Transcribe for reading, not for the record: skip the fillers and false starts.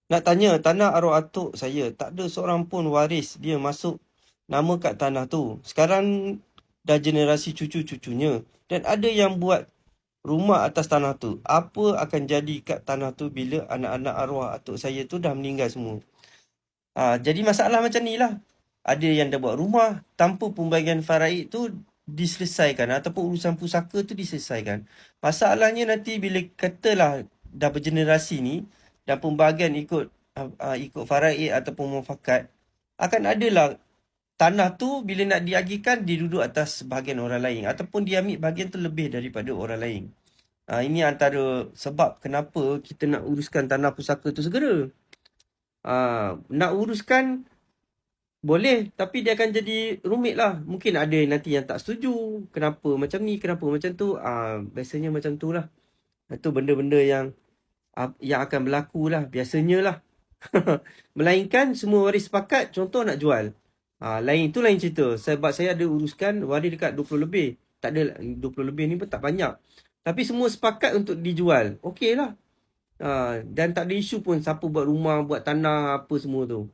Nak tanya, tanah arwah atuk saya, tak ada seorang pun waris dia masuk nama kat tanah tu. Sekarang dah generasi cucu-cucunya. Dan ada yang buat rumah atas tanah tu. Apa akan jadi kat tanah tu bila anak-anak arwah atuk saya tu dah meninggal semua? Jadi masalah macam ni lah. Ada yang dah buat rumah tanpa pembagian faraid tu diselesaikan ataupun urusan pusaka tu diselesaikan. Masalahnya nanti bila katalah dah bergenerasi ni dan pembagian ikut faraid ataupun mufakat, akan adalah tanah tu bila nak diagihkan dia duduk atas bahagian orang lain ataupun dia ambil bahagian tu lebih daripada orang lain. Ini antara sebab kenapa kita nak uruskan tanah pusaka tu segera. Nak uruskan boleh, tapi dia akan jadi rumit lah. Mungkin ada nanti yang tak setuju. Kenapa macam ni, kenapa macam tu. Biasanya macam tu lah. Itu benda-benda yang akan berlaku lah. Biasanya lah. Melainkan semua waris sepakat, contoh nak jual. Lain tu lain cerita. Sebab saya ada uruskan waris dekat 20 lebih. Tak ada, 20 lebih ni pun tak banyak. Tapi semua sepakat untuk dijual. Okey lah. Dan tak ada isu pun siapa buat rumah, buat tanah, apa semua tu.